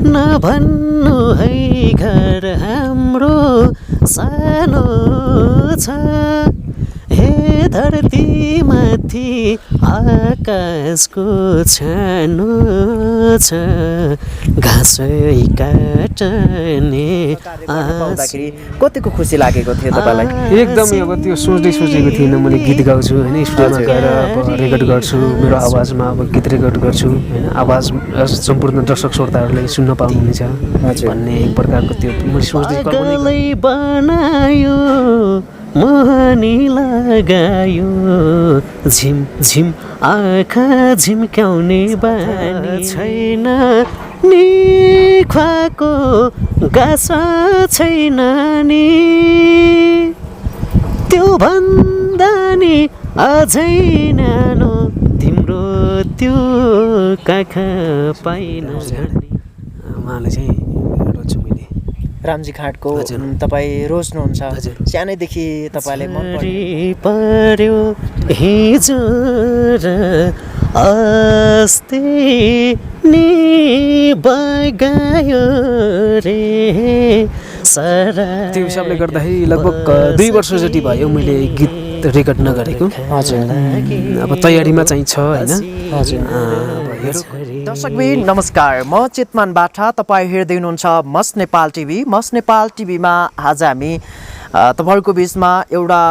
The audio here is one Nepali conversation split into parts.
नभन्नु है घर हाम्रो सानो छ हे धरती माथि आकाशको छानो छ घाँसै काट्ने पाउँदाखेरि कतिको खुसी लागेको थियो तपाईँलाई? एकदमै अब त्यो सोचेको थिइनँ मैले गीत गाउँछु होइन, स्टुडियोमा गएर अब रेकर्ड गर्छु, मेरो आवाजमा अब गीत रेकर्ड गर्छु होइन, आवाज सम्पूर्ण दर्शक श्रोताहरूले सुन्न पाउनुहुनेछ भन्ने एक प्रकारको त्यो मैले सोच्दै बनायो मोहनी लगायो झिम झिम आँखा झिम्क्याउने बानी छैन नि खुवाको गाँस छैन नि त्यो भन्दा नि अझै न्यानो तिम्रो त्यो काखा पाइन। उहाँले चाहिँ रोज्छु मैले रामजी खाँडको तपाईँ रोज्नुहुन्छ सानैदेखि तपाईँले मन पर्यो हिजो र अस्ति नि बगायो रे सारा। त्यो हिसाबले गर्दाखेरि लगभग 2 वर्ष जति भयो मैले गीत रेकर्ड नगरेको। हजुर अब तयारीमा चाहिँ छ होइन। हजुर दर्शकबिन नमस्कार, म चेतमानबाट तपाईँ हेर्दै हुनुहुन्छ must Nepal TV. Must Nepal टिभीमा आज हामी तपाईँहरूको बिचमा एउटा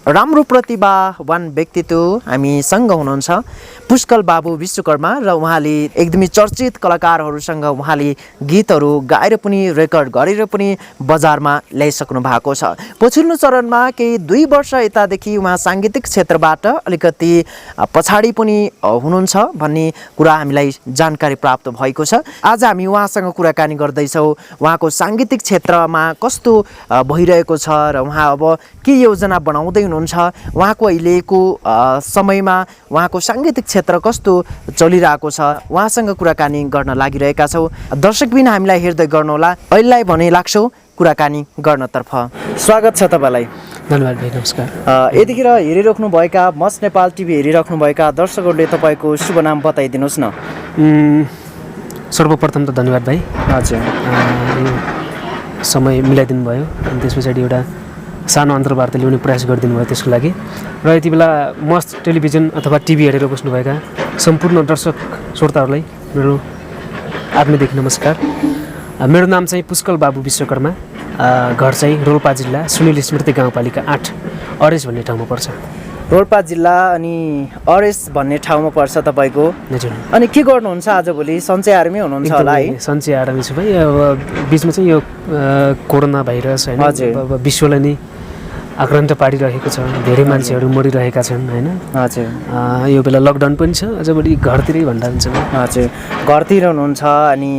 राम्रो प्रतिभावान व्यक्तित्व हामीसँग हुनुहुन्छ पुष्कल बाबु विश्वकर्मा र उहाँले एकदमै चर्चित कलाकारहरूसँग उहाँले गीतहरू गाएर पनि रेकर्ड गरेर पनि बजारमा ल्याइसक्नु भएको छ। पछिल्लो चरणमा केही 2 वर्ष यतादेखि उहाँ साङ्गीतिक क्षेत्रबाट अलिकति पछाडि पनि हुनुहुन्छ भन्ने कुरा हामीलाई जानकारी प्राप्त भएको छ। आज हामी उहाँसँग कुराकानी गर्दैछौँ, उहाँको साङ्गीतिक क्षेत्रमा कस्तो भइरहेको छ र उहाँ अब के योजना बनाउँदै हुनुहुन्छ, उहाँको अहिलेको समयमा उहाँको साङ्गीतिक क्षेत्र कस्तो चलिरहेको छ, उहाँसँग कुराकानी गर्न लागिरहेका छौँ। दर्शकबिन हामीलाई हेर्दै गर्नुहोला, अहिलेलाई भने लाग्छौँ कुराकानी गर्नतर्फ। स्वागत छ तपाईँलाई। धन्यवाद भाइ, नमस्कार। यतिखेर हेरिराख्नुभएका मस्ट नेपाल टिभी हेरिराख्नुभएका दर्शकहरूले तपाईँको शुभ नाम बताइदिनुहोस् न। सर्वप्रथम त धन्यवाद भाइ। हजुर यो समय मिलाइदिनु भयो अनि त्यस पछाडि एउटा सानो अन्तर्वार्ता ल्याउने प्रयास गरिदिनु भयो, त्यसको लागि र यति बेला मस्ट टेलिभिजन अथवा टिभी हेरेर बस्नुभएका सम्पूर्ण दर्शक श्रोताहरूलाई मेरो आत्मीयदेखि नमस्कार। मेरो नाम चाहिँ पुष्कल बाबु विश्वकर्मा, घर चाहिँ रोल्पा जिल्ला सुनिल स्मृति गाउँपालिका 8 अरेस भन्ने ठाउँमा पर्छ। रोल्पा जिल्ला अनि अरेस भन्ने ठाउँमा पर्छ तपाईँको। हजुर। अनि के गर्नुहुन्छ आजभोलि? सञ्चय आर्मी हुनुहुन्छ होला है? सञ्चय आर्मी छु भाइ। अब बिचमा चाहिँ यो कोरोना भाइरस होइन, अब विश्वलाई नै आक्रान्त पारिरहेको छ, धेरै मान्छेहरू मरिरहेका छन् होइन। हजुर। यो बेला लकडाउन पनि छ, अझ बढी घरतिरै भन्दा हुन्छ। हजुर, घरतिर हुनुहुन्छ अनि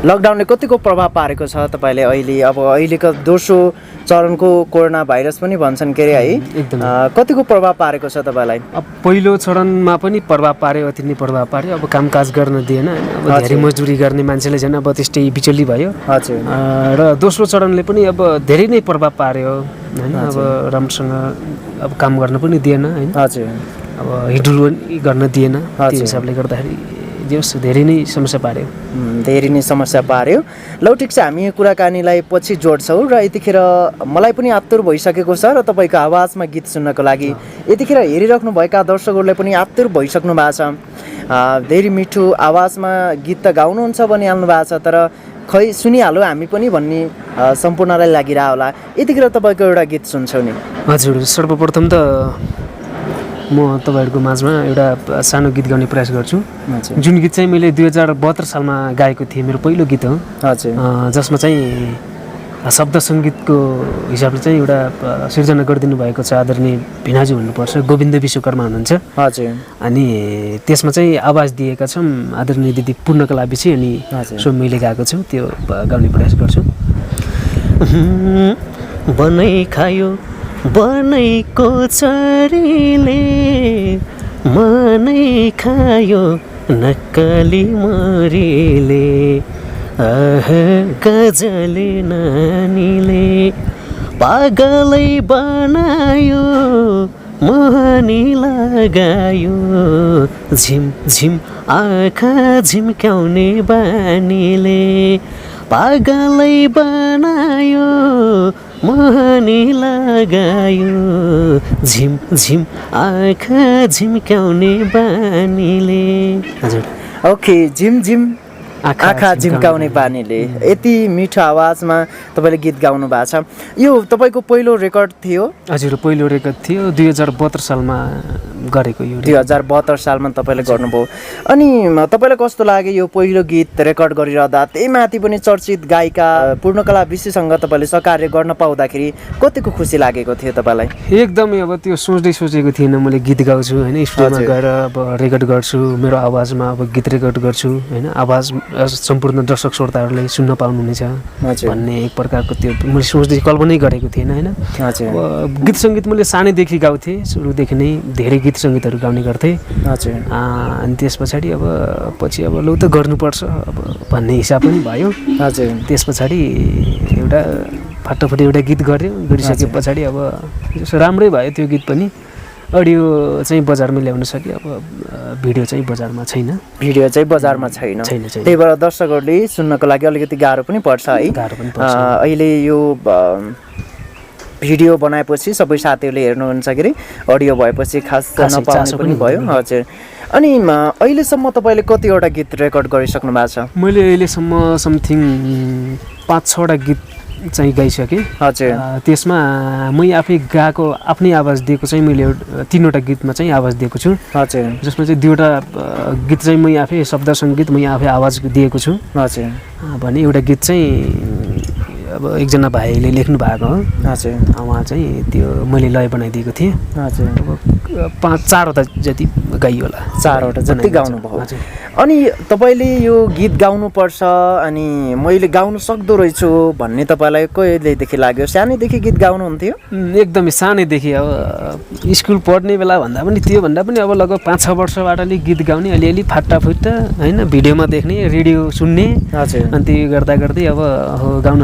लकडाउनले कतिको प्रभाव पारेको छ तपाईँले अहिले? अब अहिलेको दोस्रो चरणको कोरोना भाइरस पनि भन्छन् के अरे है, एकदम कतिको प्रभाव पारेको छ तपाईँलाई? अब पहिलो चरणमा पनि प्रभाव पार्यो, अति नै प्रभाव पार्यो। अब कामकाज गर्न दिएन, अब धेरै मजदुरी गर्ने मान्छेले झन् अब त्यस्तै बिचल्ली भयो। हजुर। र दोस्रो चरणले पनि अब धेरै नै प्रभाव पार्यो होइन। अब राम्रोसँग अब काम गर्न पनि दिएन होइन। हजुर। अब हिडुल गर्न दिएन, त्यो हिसाबले गर्दाखेरि धेरै नै समस्या पार्यो। धेरै नै समस्या पार्यो। ल ठिक छ, हामी कुराकानीलाई पछि जोड्छौँ र यतिखेर मलाई पनि आतुर भइसकेको छ र तपाईँको आवाजमा गीत सुन्नको लागि यतिखेर हेरिराख्नुभएका दर्शकहरूले पनि आतुर भइसक्नु भएको छ। धेरै मिठो आवाजमा गीत त गाउनुहुन्छ भनिहाल्नु भएको छ, तर खै सुनिहाल्यो हामी पनि भन्ने सम्पूर्णलाई लागिरह होला। यतिखेर तपाईँको एउटा गीत सुन्छौँ नि। हजुर, सर्वप्रथम त म तपाईँहरूको माझमा एउटा सानो गीत गाउने प्रयास गर्छु, जुन गीत चाहिँ मैले 2072 सालमा गाएको थिएँ, मेरो पहिलो गीत हो। हजुर। जसमा चाहिँ शब्द सङ्गीतको हिसाबले चाहिँ एउटा सिर्जना गरिदिनु भएको छ आदरणीय भिनाजु भन्नुपर्छ, गोविन्द विश्वकर्मा हुनुहुन्छ। हजुर। अनि त्यसमा चाहिँ आवाज दिएका छौँ आदरणीय दिदी पूर्णकला विषय, अनि सो मैले गाएको छु, त्यो गाउने प्रयास गर्छु। बनाइ खायो बनैको चरीले, मनै खायो नक्कली मरीले, गजले नानीले पागलै बनायो मोहनी लगायो झिम झिम आँखा झिम्क्याउने बानीले पागलै बनायो मोहनी लगायो झिम झिम आँखा झिम्क्याउने बानीले। हजुर ओके झिम झिम आँखा झिम्काउने बानीले यति मिठो आवाजमा तपाईँले गीत गाउनु भएको छ। यो तपाईँको पहिलो रेकर्ड थियो? हजुर पहिलो रेकर्ड थियो 2072 सालमा गरेको। यो 2072 सालमा तपाईँले गर्नुभयो। अनि तपाईँलाई कस्तो लाग्यो यो पहिलो गीत रेकर्ड गरिरहँदा? त्यही माथि पनि चर्चित गायिका पूर्णकला विशीसँग तपाईँले सहकार्य गर्न पाउँदाखेरि कतिको खुसी लागेको थियो तपाईँलाई? एकदमै अब त्यो सोचेको थिएन मैले गीत गाउँछु होइन, स्टुडियोमा गएर अब रेकर्ड गर्छु, मेरो आवाजमा अब गीत रेकर्ड गर्छु होइन, आवाज सम्पूर्ण दर्शक श्रोताहरूले सुन्न पाउनुहुनेछ भन्ने एक प्रकारको त्यो मैले सोच्दै कल्पनै गरेको थिएन होइन। गीत सङ्गीत मैले सानैदेखि गाउँथेँ, सुरुदेखि नै धेरै गीत सङ्गीतहरू गाउने गर्थेँ। अनि त्यस पछाडि अब पछि अब लौ त गर्नुपर्छ अब भन्ने हिसाब पनि भयो। त्यस पछाडि एउटा फाटाफुटी एउटा गीत गरिसके पछाडि अब राम्रै भयो त्यो गीत पनि। अडियो चाहिँ बजारमा ल्याउन सके, अब भिडियो चाहिँ बजारमा छैन। त्यही भएर दर्शकहरूले सुन्नको लागि अलिकति गाह्रो पनि पर्छ है। अहिले यो भिडियो बनाएपछि सबै साथीहरूले हेर्नुहुन्छ के अरे, अडियो भएपछि खास नपाउने पनि भयो। हजुर अनि अहिलेसम्म तपाईँले कतिवटा गीत रेकर्ड गरिसक्नु भएको छ? मैले अहिलेसम्म समथिङ 5-6वटा गीत चाहिँ गाइसकेँ। हजुर त्यसमा मै आफै गाएको आफ्नै आवाज दिएको चाहिँ मैले 3वटा गीतमा चाहिँ आवाज दिएको छु। हजुर जसमा चाहिँ 2वटा गीत चाहिँ मै आफै शब्द सङ्गीत मै आफै आवाज दिएको छु। हजुर भने एउटा गीत चाहिँ अब एकजना भाइले लेख्नु भएको हो। हजुर उहाँ चाहिँ त्यो मैले लय बनाइदिएको थिएँ। हजुर अब 4वटा जति गाइयो होला, 4वटा जति गाउनु भयो। अनि तपाईँले यो गीत गाउनुपर्छ अनि मैले गाउनु सक्दो रहेछु भन्ने तपाईँलाई कहिलेदेखि लाग्यो? सानैदेखि गीत गाउनुहुन्थ्यो? एकदमै सानैदेखि। अब स्कुल पढ्ने बेला भन्दा पनि त्योभन्दा पनि अब लगभग 5-6 वर्षबाट नै गीत गाउने, अलिअलि फाटाफुट्टा होइन, भिडियोमा देख्ने, रेडियो सुन्ने। अनि त्यो गर्दा गर्दै अब गाउन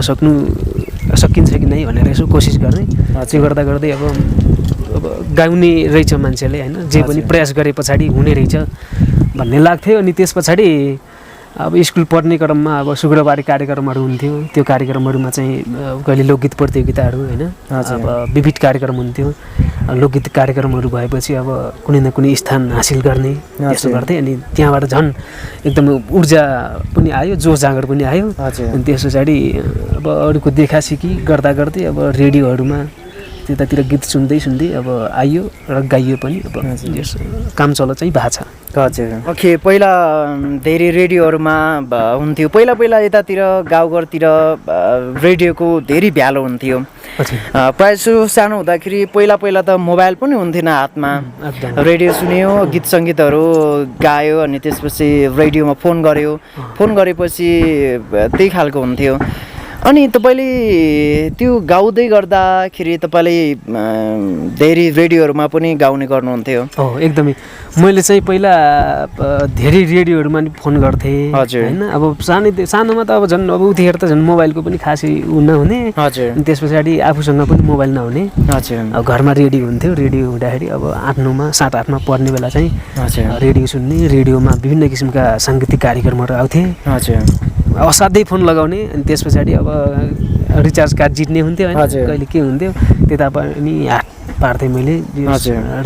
सकिन्छ कि नै भनेर यसो कोसिस गर्ने। त्यो गर्दा गर्दै अब गाउने रहेछ मान्छेले होइन, जे पनि प्रयास गरे पछाडि हुने रहेछ भन्ने लाग्थ्यो। अनि त्यस पछाडि अब स्कुल पढ्ने क्रममा अब शुक्रबारे कार्यक्रमहरू हुन्थ्यो, त्यो कार्यक्रमहरूमा चाहिँ कहिले लोकगीत प्रतियोगिताहरू होइन, अब विविध कार्यक्रम हुन्थ्यो। लोकगीत कार्यक्रमहरू भएपछि अब कुनै न कुनै स्थान हासिल गर्ने त्यसो गर्थेँ। अनि त्यहाँबाट झन् एकदमै ऊर्जा पनि आयो, जोस जाँगर पनि आयो। अनि त्यस पछाडि अब अरूको देखासिकी गर्दा गर्दै अब रेडियोहरूमा त्यतातिर गीत सुन्दै अब आइयो र गाइयो पनि। अब काम चलो चाहिँ भएको छ। हजुर ओके पहिला धेरै रेडियोहरूमा हुन्थ्यो, पहिला यतातिर गाउँघरतिर रेडियोको धेरै भ्यालो हुन्थ्यो। प्रायः सानो हुँदाखेरि पहिला त मोबाइल पनि हुन्थेन हातमा, रेडियो सुन्यो, गीत सङ्गीतहरू गायो, अनि त्यसपछि रेडियोमा फोन गर्यो, फोन गरेपछि त्यही खालको हुन्थ्यो। अनि तपाईँले त्यो गाउँदै गर्दाखेरि तपाईँले धेरै रेडियोहरूमा पनि गाउने गर्नुहुन्थ्यो? हो एकदमै। मैले चाहिँ पहिला धेरै रेडियोहरूमा नि फोन गर्थेँ होइन। अब सानोमा त अब झन् अब उतिखेर त झन् मोबाइलको पनि खासै नहुने। अनि त्यस पछाडि आफूसँग पनि मोबाइल नहुने। अब घरमा रेडियो हुन्थ्यो, रेडियो हुँदाखेरि अब 8-9मा 7-8मा पढ्ने बेला चाहिँ रेडियो सुन्ने, रेडियोमा विभिन्न किसिमका साङ्गीतिक कार्यक्रमहरू आउँथे। असाध्यै फोन लगाउने। अनि त्यस पछाडि अब रिचार्ज कार्ड जित्ने हुन्थ्यो होइन, कहिले के हुन्थ्यो त्यता पनि हात पार्थेँ मैले।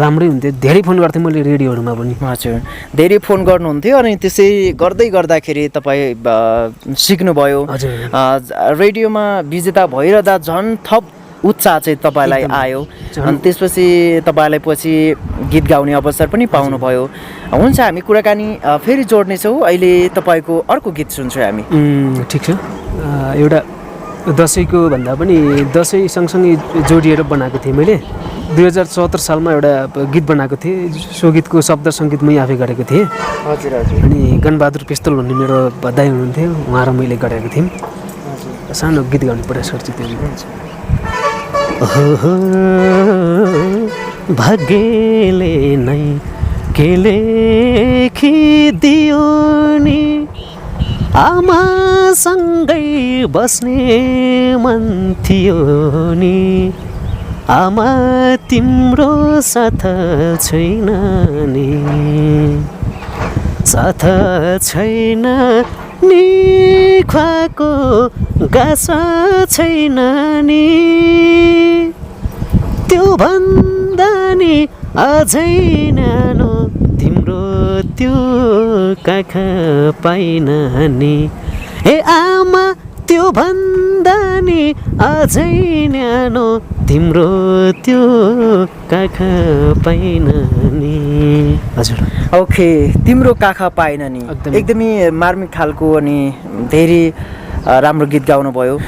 राम्रै हुन्थ्यो, धेरै फोन गर्थेँ मैले रेडियोहरूमा पनि। हजुर धेरै फोन गर्नुहुन्थ्यो। अनि त्यसै गर्दाखेरि तपाईँ सिक्नुभयो। रेडियोमा विजेता भइरहँदा झन् थप उत्साह चाहिँ तपाईँलाई आयो। अनि त्यसपछि तपाईँलाई पछि गीत गाउने अवसर पनि पाउनुभयो। हुन्छ, हामी कुराकानी फेरि जोड्नेछौँ। अहिले तपाईँको अर्को गीत सुन्छौँ हामी। ठिक छ। एउटा दसैँको भन्दा पनि दसैँ सँगसँगै जोडिएर बनाएको थिएँ मैले। 2074 सालमा एउटा गीत बनाएको थिएँ, सो गीतको शब्द सङ्गीत मै आफै गरेको थिएँ। अनि गणबहादुर पिस्तोल भन्ने मेरो दाइ हुनुहुन्थ्यो, उहाँ र मैले गरेको थियौँ। सानो गीत गाउने प्रयास गर्छु त्यो गीत। भाग्यले नै के लेखिदियो नि, आमासँगै बस्ने मन थियो नि, आमा तिम्रो साथ छैन नि साथ छैन नि खुवाको गाँस छैन नि त्यो भन्दा नि अझै न्यानो तिम्रो त्यो काखा पाइन नि हे आमा त्यो भन्दा नि अझै न्यानो तिम्रो त्यो काखा पाइन नि हजुर ओके तिम्रो काखा पाएन नि एकदमै मार्मिक खालको अनि धेरै राम्रो गीत गाउनुभयो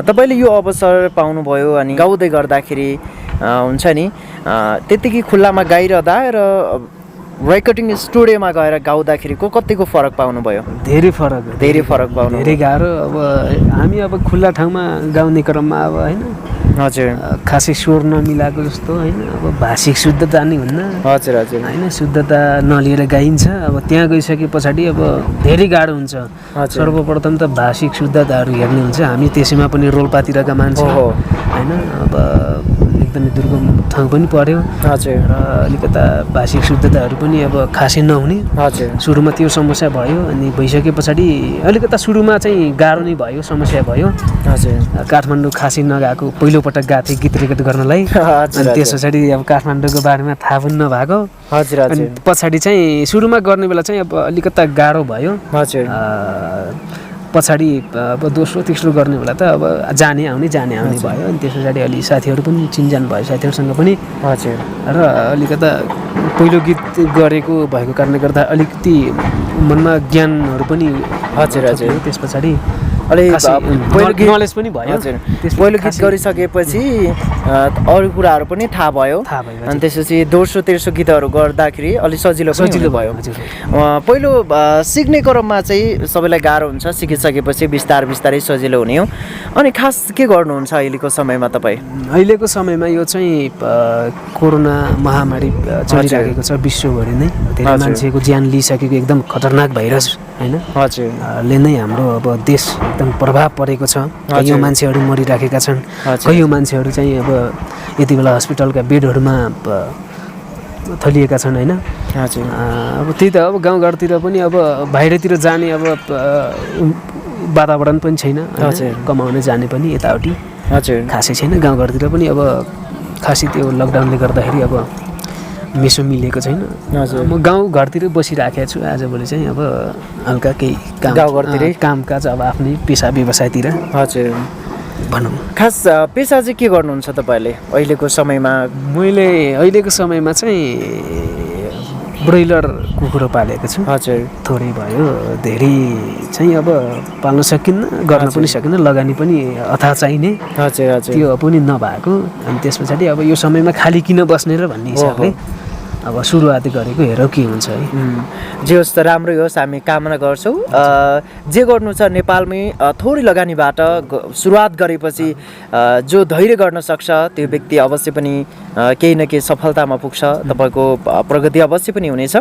तपाईँले यो अवसर पाउनुभयो अनि गाउँदै गर्दाखेरि हुन्छ नि त्यतिकै खुल्लामा गाइरहँदा र रेकर्डिङ स्टुडियोमा गएर गाउँदाखेरिको कतिको फरक पाउनुभयो धेरै फरक पाउनु धेरै गाह्रो अब हामी अब खुल्ला ठाउँमा गाउने क्रममा अब होइन हजुर खासै स्वर नमिलाएको जस्तो होइन अब भाषिक शुद्धता नि हुन्न हजुर हजुर होइन शुद्धता नलिएर गाइन्छ अब त्यहाँ गइसके पछाडि अब धेरै गाह्रो हुन्छ सर्वप्रथम त भाषिक शुद्धताहरू हेर्ने हुन्छ हामी त्यसैमा पनि रोल्पातिरका मान्छे होइन अब एकदमै दुर्गम ठाउँ पनि पर्यो हजुर र अलिकता भाषिक शुद्धताहरू पनि अब खासै नहुने हजुर सुरुमा त्यो समस्या भयो अनि भइसके पछाडि अलिकता सुरुमा चाहिँ गाह्रो नै भयो समस्या भयो हजुर काठमाडौँ खासै नगएको पहिलोपटक गएको थिएँ गीत रेकर्ड गर्नलाई अनि त्यस पछाडि अब काठमाडौँको बारेमा थाहा पनि नभएको हजुर अनि पछाडि चाहिँ सुरुमा गर्ने बेला चाहिँ अब अलिकता गाह्रो भयो हजुर पछाडि अब दोस्रो तेस्रो गर्ने बेला त अब जाने आउने भयो अनि त्यस पछाडि अलि साथीहरू पनि चिनजान भयो साथीहरूसँग पनि हजुर र अलिकता पहिलो गीत गरेको भएको कारणले गर्दा अलिकति मनमा ज्ञानहरू पनि हजुर हजुर त्यस पछाडि नलेज पनि भयो पहिलो गीत गरिसकेपछि अरू कुराहरू पनि थाहा भयो अनि त्यसपछि दोस्रो तेस्रो गीतहरू गर्दाखेरि अलिक सजिलो भयो पहिलो सिक्ने क्रममा चाहिँ सबैलाई गाह्रो हुन्छ सिकिसकेपछि बिस्तारै सजिलो हुने हो अनि खास के गर्नुहुन्छ अहिलेको समयमा तपाईँ अहिलेको समयमा यो चाहिँ कोरोना महामारी चलिरहेको छ विश्वभरि नै धेरै मान्छेको ज्यान लिइसकेको एकदम खतरनाक भाइरस होइन ले नै हाम्रो अब देश एकदम प्रभाव परेको छ कयौँ मान्छेहरू मरिराखेका छन् कयौँ मान्छेहरू चाहिँ अब यति बेला हस्पिटलका बेडहरूमा थलिएका छन् होइन अब त्यही त अब गाउँघरतिर पनि अब बाहिरतिर जाने अब वातावरण पनि छैन कमाउन जाने पनि यताउति खासै छैन गाउँघरतिर पनि अब खासै त्यो लकडाउनले गर्दाखेरि अब मेसो मिलेको छैन म गाउँघरतिर बसिराखेको छु आजभोलि चाहिँ अब हल्का केही कामकाज अब आफ्नै पेसा व्यवसायतिर हजुर भनौँ खास पेसा चाहिँ के गर्नुहुन्छ तपाईँले अहिलेको समयमा मैले अहिलेको समयमा चाहिँ ब्रोइलर कुखुरा पालेको छु हजुर थोरै भयो धेरै चाहिँ अब पाल्न सकिन्न गर्न पनि सकिन्न लगानी पनि अथाह चाहिने त्यो पनि नभएको अनि त्यस पछाडि अब यो समयमा खाली किन बस्ने र भन्ने हिसाबले अब सुरुवात गरेको हेरौँ के हुन्छ है जे होस् त राम्रै होस् हामी कामना गर्छौँ जे गर्नु छ नेपालमै थोरै लगानीबाट सुरुवात गरेपछि जो धैर्य गर्न सक्छ त्यो व्यक्ति अवश्य पनि केही न केही सफलतामा पुग्छ तपाईँको प्रगति अवश्य पनि हुनेछ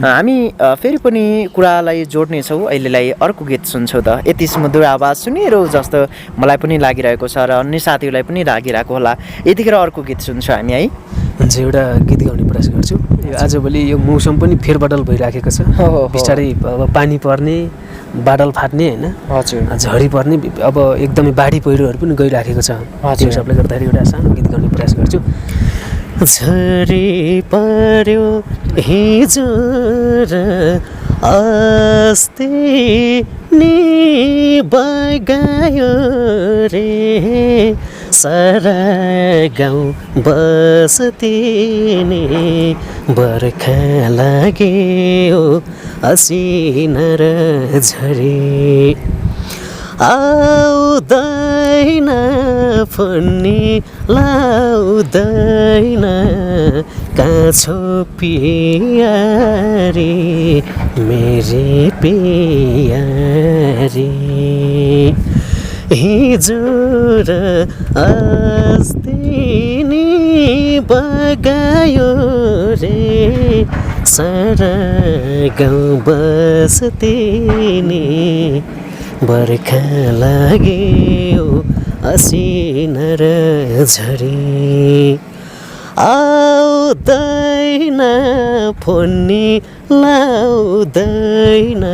हामी फेरि पनि कुरालाई जोड्नेछौँ अहिलेलाई अर्को गीत सुन्छौँ त यति सुमधुर आवाज सुनिरहँ जस्तो मलाई पनि लागिरहेको छ र अन्य साथीहरूलाई पनि लागिरहेको होला यतिखेर अर्को गीत सुन्छौँ हामी है हुन्छ एउटा गीत गाउने प्रयास गर्छु आजभोलि यो मौसम पनि फेरबदल भइराखेको छ बिस्तारै अब पानी पर्ने बादल फाट्ने होइन झरी पर्ने अब एकदमै बाढी पहिरोहरू पनि गइराखेको छ त्यो हिसाबले गर्दाखेरि एउटा सानो गीत गाउने प्रयास गर्छु झरी पर्यो हिजो र अस्ति नि बगायो रे सारा गाउँ बस्ती नि बर्खा लाग्यो असिन र झरी आउँदैन फुन्नी लाउँदैन काछो पियारी मेरी पियारी हिजो र अस्ति नि बगायो रे सारा गाउँ बस्ती नि बर्खा लाग्यो असिन र झरी आउँदैन फोनी लाउँदैन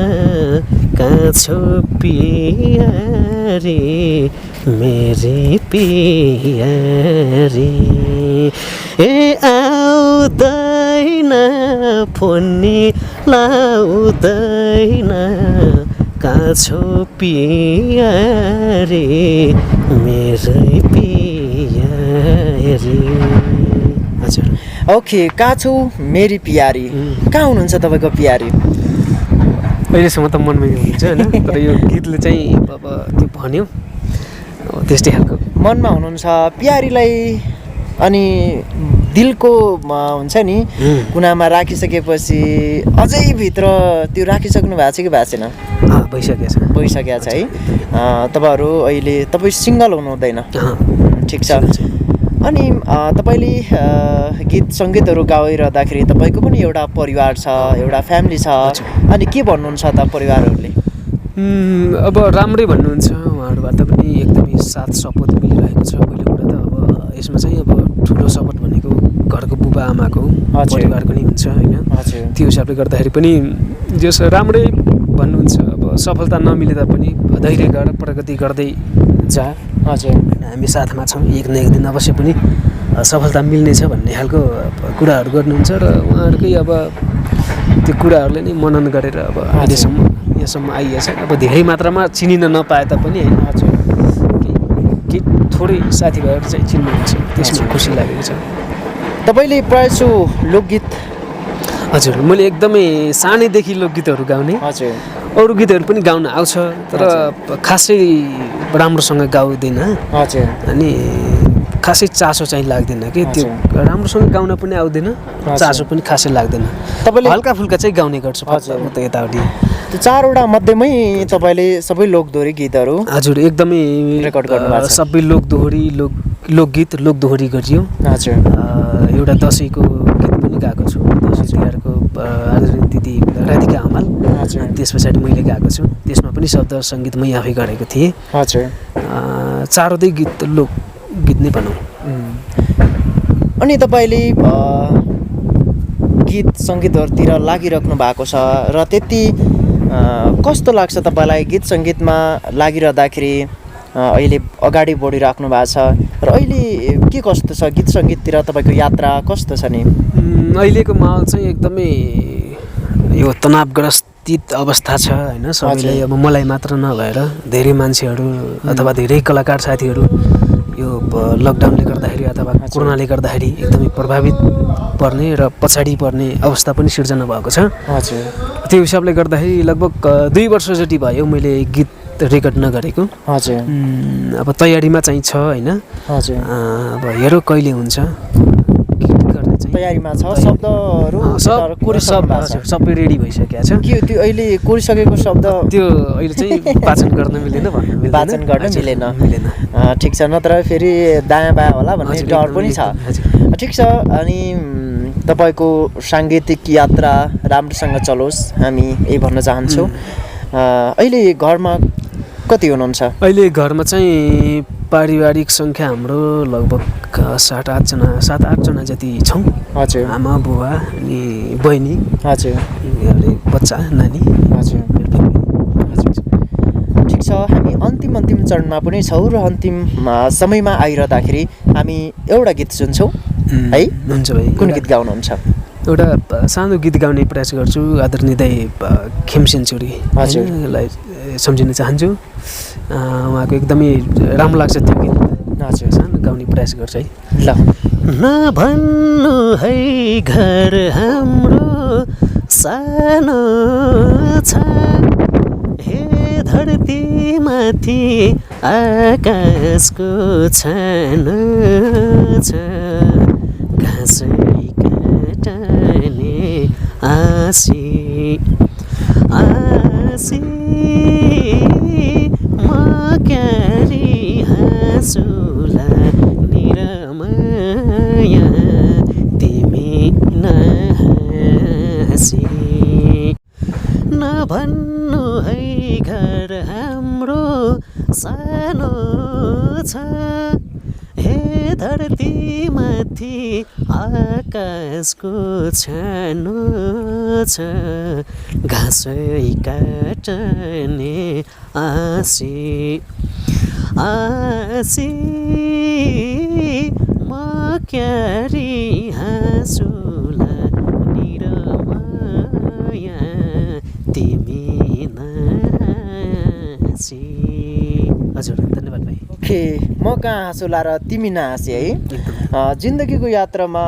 काछो पियारी मेरी पियारी ए आउँदैन फोनी लाउँदैन काछो पियारी मेरै पियारी। हजुर ओके काछु मेरी पियारी कहाँ हुनुहुन्छ तपाईँको पियारी? अहिलेसम्म त मनमै हुनुहुन्छ होइन तर यो गीतले चाहिँ अब त्यो भन्यो त्यस्तै खालको मनमा हुनुहुन्छ पियारीलाई अनि दिलको हुन्छ नि कुनामा राखिसकेपछि अझै भित्र त्यो राखिसक्नु भएको छ कि भएको छैन? भइसकेको छ है। तपाईँहरू अहिले तपाईँ सिङ्गल हुनुहुँदैन ठिक छ। अनि तपाईँले गीत सङ्गीतहरू गाइरहँदाखेरि तपाईँको पनि एउटा परिवार छ एउटा फ्यामिली छ अनि के भन्नुहुन्छ त परिवारहरूले? अब राम्रै भन्नुहुन्छ उहाँहरूबाट पनि एकदमै साथ सपोर्ट मिलिरहेको छ। पहिलो कुरा त अब यसमा चाहिँ अब ठुलो सपोर्ट भनेको घरको बुबा आमाको परिवारको नै हुन्छ होइन। त्यो हिसाबले गर्दाखेरि पनि जस राम्रै भन्नुहुन्छ। अब सफलता नमिले तापनि धैर्य गर प्रगति गर्दै जा हामी साथमा छौँ एक न एक दिन अवश्य पनि सफलता मिल्नेछ भन्ने खालको कुराहरू गर्नुहुन्छ र उहाँहरूकै अब त्यो कुराहरूले नै मनन गरेर अब अहिलेसम्म यहाँसम्म आइएछ। अब धेरै मात्रामा चिनिन नपाए तापनि होइन केही थोरै साथीभाइहरू चाहिँ चिन्नुहुन्छ त्यसमा खुसी लागेको छ। तपाईँले प्रायः जसो लोकगीत? हजुर मैले एकदमै सानैदेखि लोकगीतहरू गाउने। अरू गीतहरू पनि गाउन आउँछ तर खासै राम्रोसँग गाउँदैन अनि खासै चासो चाहिँ लाग्दैन कि त्यो राम्रोसँग गाउन पनि आउँदैन चासो पनि खासै लाग्दैन। तपाईँले हल्का फुल्का चाहिँ गाउने गर्छु त यताउति। त्यो 4वटा मध्येमै तपाईँले सबै लोकदोहोरी गीतहरू? हजुर एकदमै रेकर्ड गर्नुभएको छ। सबै लोकदोहोरी लोकगीत लोकदोहोरी गरियो। एउटा दसैँको गीत पनि गाएको छु दसैँ तिहारको आदरणीय दिदी राधिका हमाल त्यस पछाडि मैले गाएको छु। त्यसमा पनि शब्द सङ्गीत मै आफै गरेको थिएँ। चारवटै गीत लोकगीत नै भनौँ। अनि तपाईँले गीत सङ्गीतहरूतिर लागिराख्नु भएको छ र त्यति कस्तो लाग्छ तपाईँलाई गीत सङ्गीतमा लागिरहँदाखेरि अहिले अगाडि बढिराख्नु भएको छ र अहिले के कस्तो छ गीत सङ्गीततिर तपाईँको यात्रा कस्तो छ नि? अहिलेको माहौल चाहिँ एकदमै यो तनावग्रस्तित अवस्था छ होइन। सबैलाई अब मलाई मात्र नभएर धेरै मान्छेहरू अथवा धेरै कलाकार साथीहरू यो लकडाउनले गर्दाखेरि अथवा कोरोनाले गर्दाखेरि एकदमै प्रभावित पर्ने र पछाडि पर्ने अवस्था पनि सिर्जना भएको छ। त्यो हिसाबले गर्दाखेरि लगभग 2 वर्ष जति भयो मैले गीत रेकर्ड नगरेको। अब तयारीमा चाहिँ छ होइन। अब हेरौँ कहिले हुन्छ। तयारीमा छ शब्दहरू सबै रेडी भइसकेको छ। के त्यो अहिले कोरिसकेको शब्द त्यो अहिले चाहिँ वाचन गर्न मिलेन वाचन गर्न मिलेन। ठिक छ नत्र फेरि दायाँ बायाँ होला भन्ने डर पनि छ। ठिक छ अनि तपाईँको साङ्गीतिक यात्रा राम्रोसँग चलोस् हामी यही भन्न चाहन्छौँ। अहिले घरमा कति हुनुहुन्छ? अहिले घरमा चाहिँ पारिवारिक सङ्ख्या हाम्रो लगभग 7-8 जना जति छौँ। आमा बुवा अनि बहिनी बच्चा नानी। ठिक छ हामी अन्तिम चरणमा पनि छौँ र अन्तिम समयमा आइरहँदाखेरि हामी एउटा गीत सुन्छौँ है। हुन्छ भाइ कुन गीत गाउनुहुन्छ? एउटा सानो गीत गाउने प्रयास गर्छु आदरणीय दाइ खेमसेन्चुरीलाई सम्झिन चाहन्छु। उहाँको एकदमै राम्रो लाग्छ त्यो गीत सानो गाउने प्रयास गर्छ है। ल नभन्नु है घर हाम्रो सानो छ हे धरती माथि आकाशको छानो छ घाँसै काटने आसी म क्यारी हाँसुला निरमाया तिमी नहाँसी नभन्नु है घर हाम्रो सानो छ हे धरती माथि आकाशको छानो छ घाँसै काट्ने आसी आसी म क्यारी हाँसुला निरमाया तिमी नासी। हजुर धन्यवाद भाइ। ओके, म कहाँ हाँसो लाएर तिमी नहाँसी है। जिन्दगीको यात्रामा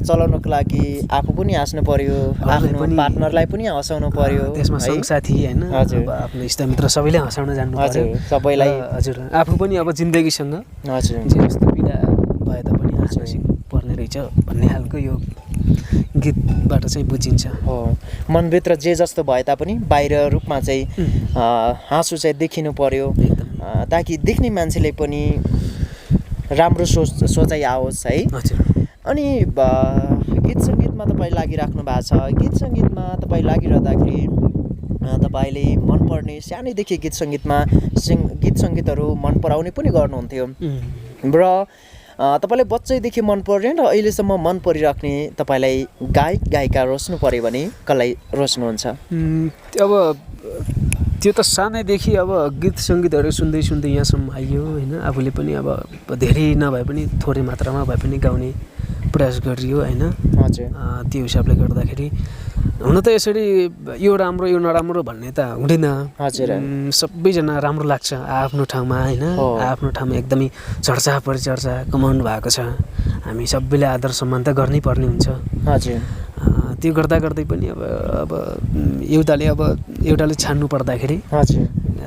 चलाउनको लागि आफू पनि हाँस्नु पर्यो, आफ्नो पार्टनरलाई पनि हँसाउनु पर्यो, त्यसमा सँगसाथी होइन, हजुर आफ्नो इष्टमित्र सबैले हँसाउन जान्नु पर्यो सबैलाई। हजुर आफू पनि अब जिन्दगीसँग हजुर जे जस्तो पीडा भए तापनि हाँस्न सिक्नु पर्ने रहेछ भन्ने खालको यो गीतबाट चाहिँ बुझिन्छ। हो, मनभित्र जे जस्तो भए तापनि बाहिर रूपमा चाहिँ हाँसो चाहिँ देखिनु पर्यो, ताकि देख्ने मान्छेले पनि राम्रो सोचाइ आओस् है। अनि गीत सङ्गीतमा तपाईँ लागिराख्नु भएको छ, गीत सङ्गीतमा तपाईँ लागिरहँदाखेरि तपाईँले मनपर्ने सानैदेखि गीत सङ्गीतहरू मन पराउने पनि गर्नुहुन्थ्यो र तपाईँलाई बच्चैदेखि मन पर्ने र अहिलेसम्म मन परिराख्ने तपाईँलाई गायक गायिका रोज्नु पऱ्यो भने कसलाई रोज्नुहुन्छ? अब त्यो त सानैदेखि अब गीत सङ्गीतहरू सुन्दै सुन्दै यहाँसम्म आइयो होइन। आफूले पनि अब धेरै नभए पनि थोरै मात्रामा भए पनि गाउने प्रयास गरियो होइन। हजुर त्यो हिसाबले गर्दाखेरि हुन त यसरी यो राम्रो यो नराम्रो भन्ने त हुँदैन। हजुर सबैजना राम्रो लाग्छ आफ्नो ठाउँमा होइन। आफ्नो ठाउँमा एकदमै चर्चा परिचर्चा कमाउनु भएको छ, हामी सबैले आदर सम्मान त गर्नै पर्ने हुन्छ। हजुर त्यो गर्दा गर्दै पनि अब एउटाले छान्नु पर्दाखेरि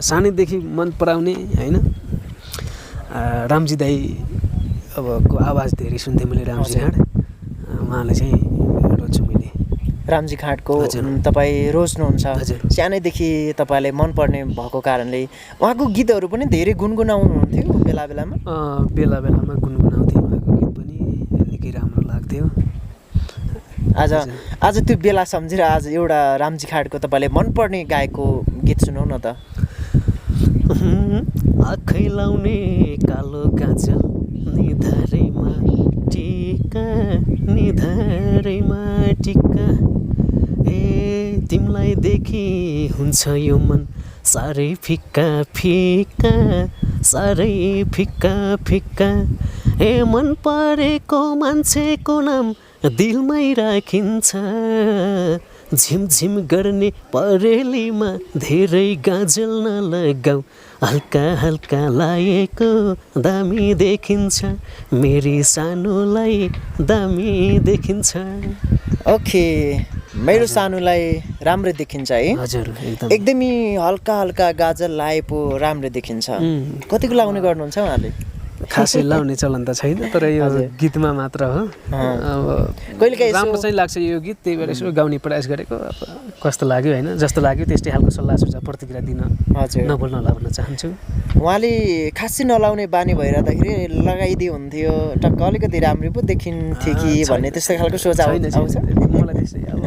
सानैदेखि मन पराउने होइन रामजी दाई अब को आवाज धेरै सुन्थेँ मैले, रामजी खाँड, उहाँलाई चाहिँ रोज्छु मैले। रामजी खाँडको तपाईँ रोज्नुहुन्छ, सानैदेखि तपाईँलाई मनपर्ने भएको कारणले उहाँको गीतहरू पनि धेरै गुनगुनाउनुहुन्थ्यो बेला बेलामा गुनगुनाउँथेँ उहाँको गीत पनि, निकै राम्रो लाग्थ्यो। आज त्यो बेला सम्झेर आज एउटा रामजी खाँडको तपाईँले मनपर्ने गायकको गीत सुनाउँ न त। आँखै लाउने कालो काजल निधारैमा टिका ए तिमीलाई देखि हुन्छ यो मन साह्रै फिक्का फिक्का ए मन परेको मान्छेको नाम दिलमै राखिन्छ झिमझिम गर्ने परेलीमा धेरै गाजल नलगाऊ हल्का हल्का लागेको दामी देखिन्छ मेरी सानोलाई दामी देखिन्छ। ओके, मेरो सानोलाई राम्रो देखिन्छ है। हजुर एकदमै हल्का हल्का गाजल लाए पो राम्रो देखिन्छ। कतिको लाउने गर्नुहुन्छ उहाँले? खासै लाउने चलन त छैन, तर यो गीतमा मात्र हो। अब कहिलेकाहीँ राम्रो चाहिँ लाग्छ यो गीत, त्यही भएर यसो गाउने प्रयास गरेको। अब कस्तो लाग्यो होइन, जस्तो लाग्यो त्यस्तै खालको सल्लाह सुझाव प्रतिक्रिया दिन नबोल्न होला भन्न चाहन्छु। उहाँले खासै नलाउने बानी भइरहँदाखेरि लगाइदिए हुन्थ्यो, टक्क अलिकति राम्रो पो देखिन्थ्यो कि भन्ने त्यस्तो खालको सोच आउँछ मलाई। त्यस्तै अब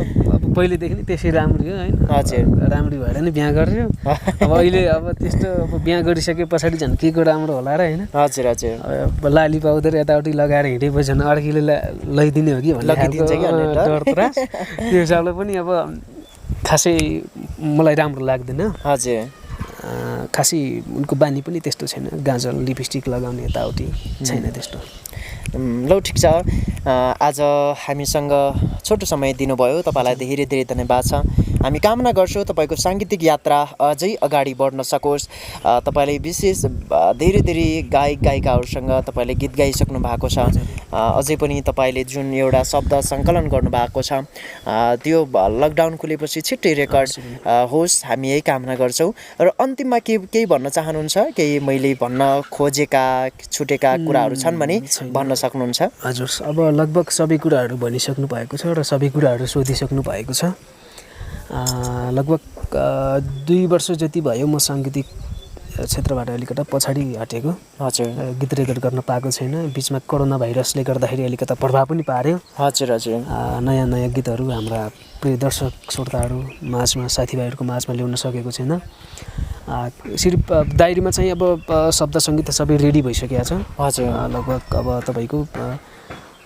पहिलेदेखि नै त्यसै राम्रो हो होइन। हजुर राम्रो भएर नै बिहा गर्यो। अब अहिले अब त्यस्तो अब बिहा गरिसके पछाडि झन् के को राम्रो होला र होइन। हजुर हजुर लाली पाउडर यताउति लगाएर हिँडेपछि झन् अर्कीले लैदिने हो कि भन्ने डर त्रास, त्यो हिसाबले पनि अब खासै मलाई राम्रो लाग्दैन। हजुर खासै उनको बानी पनि त्यस्तो छैन, गाजल लिपस्टिक लगाउने यताउति छैन त्यस्तो। ल ठिक छ, आज हामीसँग छोटो समय दिनुभयो, तपाईँलाई धेरै धेरै धन्यवाद छ। हामी कामना गर्छौँ तपाईँको साङ्गीतिक यात्रा अझै अगाडि बढ्न सकोस्। तपाईँले विशेष धेरै धेरै गायक गायिकाहरूसँग तपाईँले गीत गाइसक्नु भएको छ, अझै पनि तपाईँले जुन एउटा शब्द सङ्कलन गर्नुभएको छ त्यो लकडाउन खुलेपछि छिट्टै रेकर्ड होस्, हामी यही कामना गर्छौँ। र अन्तिममा केही भन्न चाहनुहुन्छ? केही मैले भन्न खोजेका छुटेका कुराहरू छन् भने भन्न सक्नुहुन्छ? हजुर, अब लगभग सबै कुराहरू भनिसक्नु भएको छ र सबै कुराहरू सोधिसक्नु भएको छ। लगभग 2 वर्ष जति भयो म साङ्गीतिक क्षेत्रबाट अलिकता पछाडि हटेको। हजुर, गीत रेकर्ड गर्न पाएको छैन। बिचमा कोरोना भाइरसले गर्दाखेरि अलिकता प्रभाव पनि पार्यो। हजुर हजुर नयाँ नयाँ गीतहरू हाम्रा प्रिय दर्शक श्रोताहरू माझमा, साथीभाइहरूको माझमा ल्याउन सकेको छैन। सिर्फ डायरीमा चाहिँ अब शब्द सङ्गीत सबै रेडी भइसकेको छ। हजुर। लगभग अब तपाईँको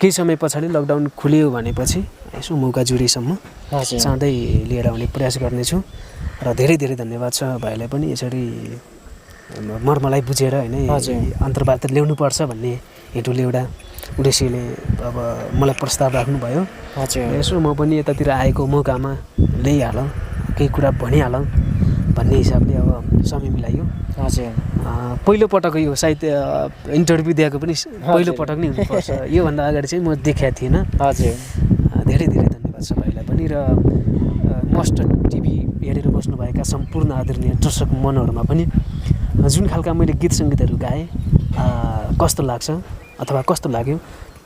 केही समय पछाडि लकडाउन खुल्यो भनेपछि यसो मौका जुरेसम्म चाँडै लिएर आउने प्रयास गर्नेछु र धेरै धेरै धन्यवाद छ भाइलाई पनि यसरी मर्मलाई बुझेर होइन अन्तर्वार्ता ल्याउनुपर्छ भन्ने हेतुले एउटा उद्देश्यले अब मलाई प्रस्ताव राख्नुभयो। यसो म पनि यतातिर आएको मौकामा ल्याइहालौँ, केही कुरा भनिहालौँ भन्ने हिसाबले अब समय मिलाइयो। पहिलो पटक यो सायद इन्टरभ्यू दिएको पनि पहिलो पटक नै हुनुपर्छ। योभन्दा अगाडि चाहिँ म देखाएको थिइनँ। धेरै धेरै धन्यवाद छ भाइलाई पनि र मस्ट टिभी हेरेर बस्नुभएका सम्पूर्ण आदरणीय दर्शक मनहरूमा पनि जुन खालका मैले गीत सङ्गीतहरू गाएँ कस्तो लाग्छ अथवा कस्तो लाग्यो,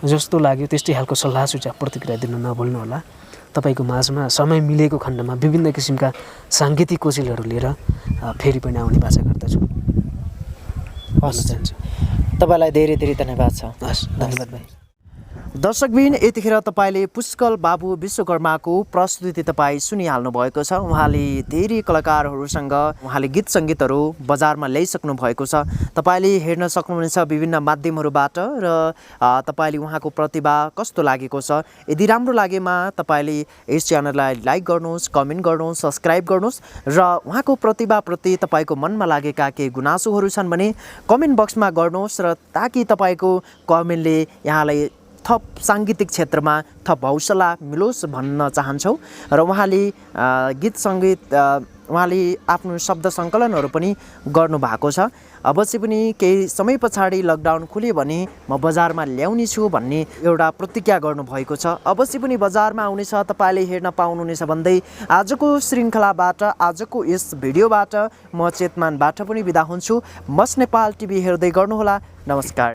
जस्तो लाग्यो त्यस्तै खालको सल्लाह सुझाव प्रतिक्रिया दिन नभुल्नुहोला। तपाईँको माझमा समय मिलेको खण्डमा विभिन्न किसिमका साङ्गीतिक कौशलहरू लिएर फेरि पनि आउने बाचा गर्दछु। तपाईँलाई धेरै धेरै धन्यवाद छ। हस्, धन्यवाद भाइ। दर्शकबिन, यतिखेर तपाईँले पुष्कल बाबु विश्वकर्माको प्रस्तुति तपाईँ सुनिहाल्नु भएको छ। उहाँले धेरै कलाकारहरूसँग उहाँले गीत सङ्गीतहरू बजारमा ल्याइसक्नु भएको छ। तपाईँले हेर्न सक्नुहुनेछ विभिन्न माध्यमहरूबाट र तपाईँले उहाँको प्रतिभा कस्तो लागेको छ। यदि राम्रो लागेमा तपाईँले यस च्यानललाई लाइक गर्नुहोस्, कमेन्ट गर्नुहोस्, सब्सक्राइब गर्नुहोस् र उहाँको प्रतिभाप्रति तपाईँको मनमा लागेका केही गुनासोहरू छन् भने कमेन्ट बक्समा गर्नुहोस् र ताकि तपाईँको कमेन्टले यहाँलाई थप साङ्गीतिक क्षेत्रमा थप हौसला मिलोस् भन्न चाहन्छौँ। र उहाँले गीत सङ्गीत उहाँले आफ्नो शब्द सङ्कलनहरू पनि गर्नुभएको छ। अवश्य पनि केही समय पछाडि लकडाउन खुल्यो भने म बजारमा ल्याउने छु भन्ने एउटा प्रतिज्ञा गर्नुभएको छ। अवश्य पनि बजारमा आउनेछ, तपाईँले हेर्न पाउनुहुनेछ भन्दै आजको श्रृङ्खलाबाट, आजको यस भिडियोबाट म चेतमानबाट पनि बिदा हुन्छु। मस्ट नेपाल टिभी हेर्दै गर्नुहोला। नमस्कार।